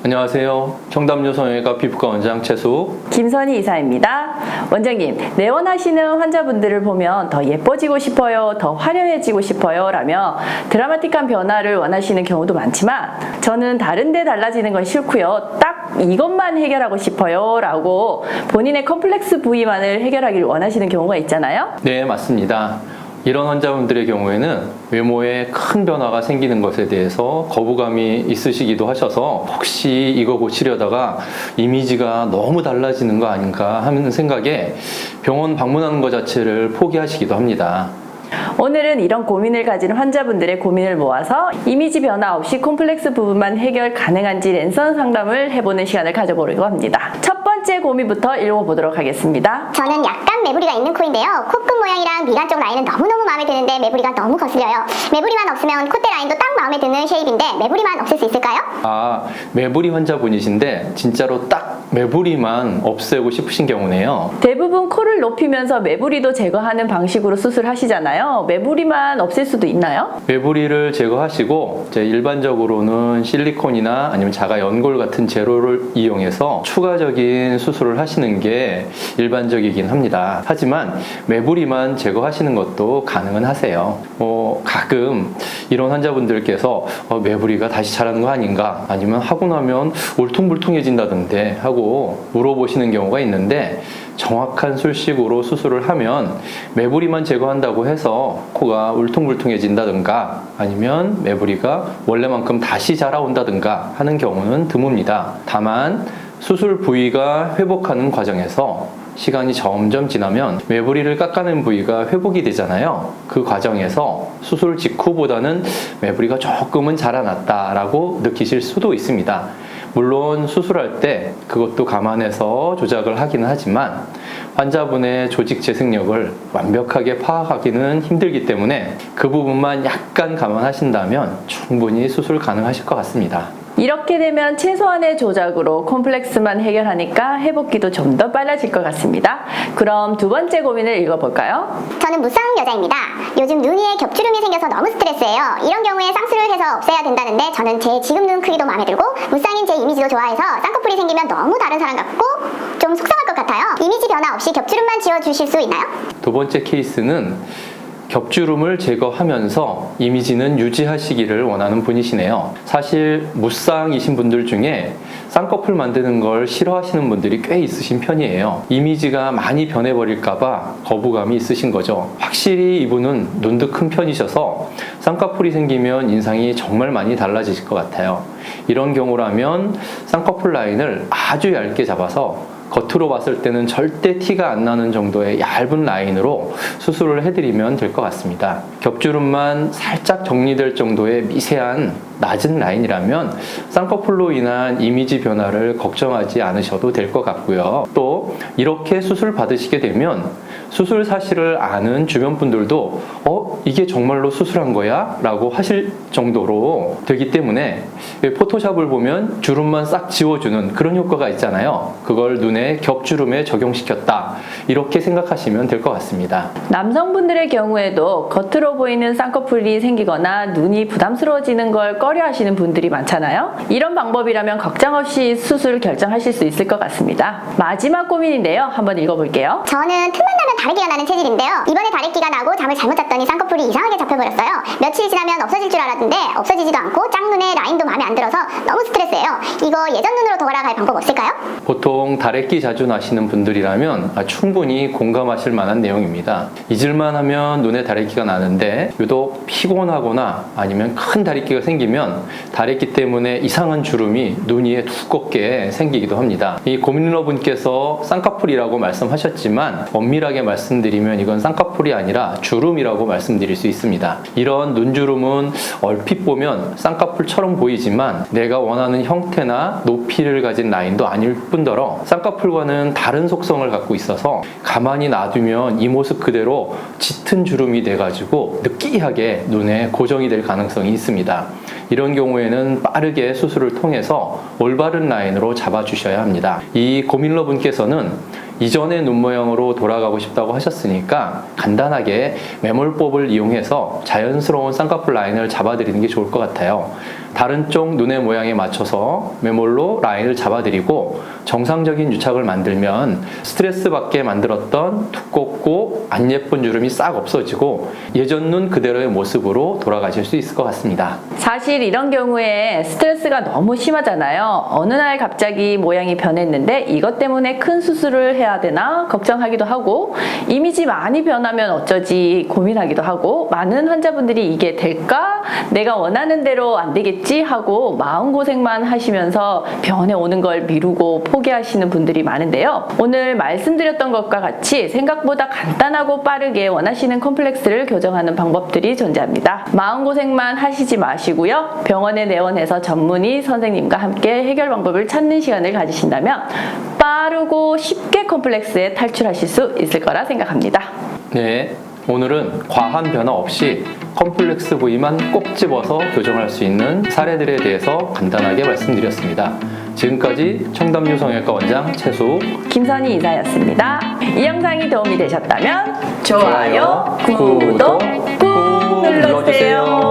안녕하세요. 청담요성외과 피부과 원장 최수 김선희 이사입니다. 원장님, 내원하시는 환자분들을 보면 더 예뻐지고 싶어요, 더 화려해지고 싶어요 라며 드라마틱한 변화를 원하시는 경우도 많지만 저는 다른 데 달라지는 건 싫고요, 딱 이것만 해결하고 싶어요 라고 본인의 컴플렉스 부위만을 해결하기를 원하시는 경우가 있잖아요. 네, 맞습니다. 이런 환자분들의 경우에는 외모에 큰 변화가 생기는 것에 대해서 거부감이 있으시기도 하셔서 혹시 이거 고치려다가 이미지가 너무 달라지는 거 아닌가 하는 생각에 병원 방문하는 것 자체를 포기하시기도 합니다. 오늘은 이런 고민을 가진 환자분들의 고민을 모아서 이미지 변화 없이 콤플렉스 부분만 해결 가능한지 랜선 상담을 해보는 시간을 가져보려고 합니다. 첫 번째 고민부터 읽어보도록 하겠습니다. 저는 약간 매부리가 있는 코인데요. 코끝 모양이랑 미간 쪽 라인은 너무너무 마음에 드는데 매부리가 너무 거슬려요. 매부리만 없으면 콧대 라인도 딱 마음에 드는 쉐입인데 매부리만 없앨 수 있을까요? 매부리 환자분이신데 진짜로 딱 매부리만 없애고 싶으신 경우네요. 대부분 코를 높이면서 매부리도 제거하는 방식으로 수술하시잖아요. 매부리만 없앨 수도 있나요? 매부리를 제거하시고 이제 일반적으로는 실리콘이나 아니면 자가 연골 같은 재료를 이용해서 추가적인 수술을 하시는 게 일반적이긴 합니다. 하지만 매부리만 제거하시는 것도 가능은 하세요. 가끔 이런 환자분들께서 매부리가 다시 자라는 거 아닌가, 아니면 하고 나면 울퉁불퉁해진다던데 하고 물어보시는 경우가 있는데, 정확한 술식으로 수술을 하면 매부리만 제거한다고 해서 코가 울퉁불퉁해진다든가 아니면 매부리가 원래만큼 다시 자라온다든가 하는 경우는 드뭅니다. 다만 수술 부위가 회복하는 과정에서 시간이 점점 지나면 매부리를 깎아낸 부위가 회복이 되잖아요. 그 과정에서 수술 직후보다는 매부리가 조금은 자라났다라고 느끼실 수도 있습니다. 물론 수술할 때 그것도 감안해서 조작을 하기는 하지만 환자분의 조직 재생력을 완벽하게 파악하기는 힘들기 때문에 그 부분만 약간 감안하신다면 충분히 수술 가능하실 것 같습니다. 이렇게 되면 최소한의 조작으로 콤플렉스만 해결하니까 회복기도 좀 더 빨라질 것 같습니다. 그럼 두 번째 고민을 읽어볼까요? 저는 무쌍 여자입니다. 요즘 눈 위에 겹주름이 생겨서 너무 스트레스예요. 이런 경우에 쌍수를 해서 없애야 된다는데 저는 제 지금 눈 크기도 마음에 들고 무쌍인 제 이미지도 좋아해서 쌍꺼풀이 생기면 너무 다른 사람 같고 좀 속상할 것 같아요. 이미지 변화 없이 겹주름만 지워주실 수 있나요? 두 번째 케이스는 겹주름을 제거하면서 이미지는 유지하시기를 원하는 분이시네요. 사실 무쌍이신 분들 중에 쌍꺼풀 만드는 걸 싫어하시는 분들이 꽤 있으신 편이에요. 이미지가 많이 변해버릴까봐 거부감이 있으신 거죠. 확실히 이분은 눈도 큰 편이셔서 쌍꺼풀이 생기면 인상이 정말 많이 달라지실 것 같아요. 이런 경우라면 쌍꺼풀 라인을 아주 얇게 잡아서 겉으로 봤을 때는 절대 티가 안 나는 정도의 얇은 라인으로 수술을 해드리면 될 것 같습니다. 겹주름만 살짝 정리될 정도의 미세한 낮은 라인이라면 쌍꺼풀로 인한 이미지 변화를 걱정하지 않으셔도 될 것 같고요. 또 이렇게 수술 받으시게 되면 수술 사실을 아는 주변 분들도 이게 정말로 수술한 거야? 라고 하실 정도로 되기 때문에 포토샵을 보면 주름만 싹 지워주는 그런 효과가 있잖아요. 그걸 눈에 겹주름에 적용시켰다, 이렇게 생각하시면 될 것 같습니다. 남성분들의 경우에도 겉으로 보이는 쌍꺼풀이 생기거나 눈이 부담스러워지는 걸 꺼려하시는 분들이 많잖아요. 이런 방법이라면 걱정 없이 수술 결정하실 수 있을 것 같습니다. 마지막 고민인데요. 한번 읽어볼게요. 저는 틈만 나면 다래끼가 나는 체질인데요. 이번에 다래끼가 나고 잠을 잘못 잤더니 쌍꺼풀이 이상하게 잡혀버렸어요. 며칠 지나면 없어질 줄 알았는데 없어지지도 않고 짝눈에 라인도 마음에 안 들어서 너무 스트레스예요. 이거 예전 눈으로 돌아갈 방법 없을까요? 보통 다래끼 자주 나시는 분들이라면 충분히 공감하실 만한 내용입니다. 잊을만 하면 눈에 다래끼가 나는데 유독 피곤하거나 아니면 큰 다래끼가 생기면 다래끼 때문에 이상한 주름이 눈 위에 두껍게 생기기도 합니다. 이 고민러분께서 쌍꺼풀이라고 말씀하셨지만 엄밀하게 말씀드리면 이건 쌍꺼풀이 아니라 주름이라고 말씀드릴 수 있습니다. 이런 눈주름은 얼핏 보면 쌍꺼풀처럼 보이지만 내가 원하는 형태나 높이를 가진 라인도 아닐 뿐더러 쌍꺼풀과는 다른 속성을 갖고 있어서 가만히 놔두면 이 모습 그대로 짙은 주름이 돼가지고 느끼하게 눈에 고정이 될 가능성이 있습니다. 이런 경우에는 빠르게 수술을 통해서 올바른 라인으로 잡아주셔야 합니다. 이 고민러분께서는 이전의 눈 모양으로 돌아가고 싶다고 하셨으니까 간단하게 매몰법을 이용해서 자연스러운 쌍꺼풀 라인을 잡아드리는 게 좋을 것 같아요. 다른 쪽 눈의 모양에 맞춰서 매몰로 라인을 잡아드리고 정상적인 유착을 만들면 스트레스 받게 만들었던 두껍고 안 예쁜 주름이 싹 없어지고 예전 눈 그대로의 모습으로 돌아가실 수 있을 것 같습니다. 사실 이런 경우에 스트레스가 너무 심하잖아요. 어느 날 갑자기 모양이 변했는데 이것 때문에 큰 수술을 해야 되나 걱정하기도 하고 이미지 많이 변하면 어쩌지 고민하기도 하고 많은 환자분들이 이게 될까? 내가 원하는 대로 안 되겠지 하고 마음고생만 하시면서 병원에 오는 걸 미루고 포기하시는 분들이 많은데요. 오늘 말씀드렸던 것과 같이 생각보다 간단하고 빠르게 원하시는 컴플렉스를 교정하는 방법들이 존재합니다. 마음고생만 하시지 마시고요. 병원에 내원해서 전문의 선생님과 함께 해결 방법을 찾는 시간을 가지신다면 빠르고 쉽게 컴플렉스에 탈출하실 수 있을 거라 생각합니다. 네, 오늘은 과한 변화 없이 컴플렉스 부위만 꼭 집어서 교정할 수 있는 사례들에 대해서 간단하게 말씀드렸습니다. 지금까지 청담유 성형외과 원장 최수 김선희 이사였습니다. 이 영상이 도움이 되셨다면 좋아요, 구독 꾹 눌러주세요.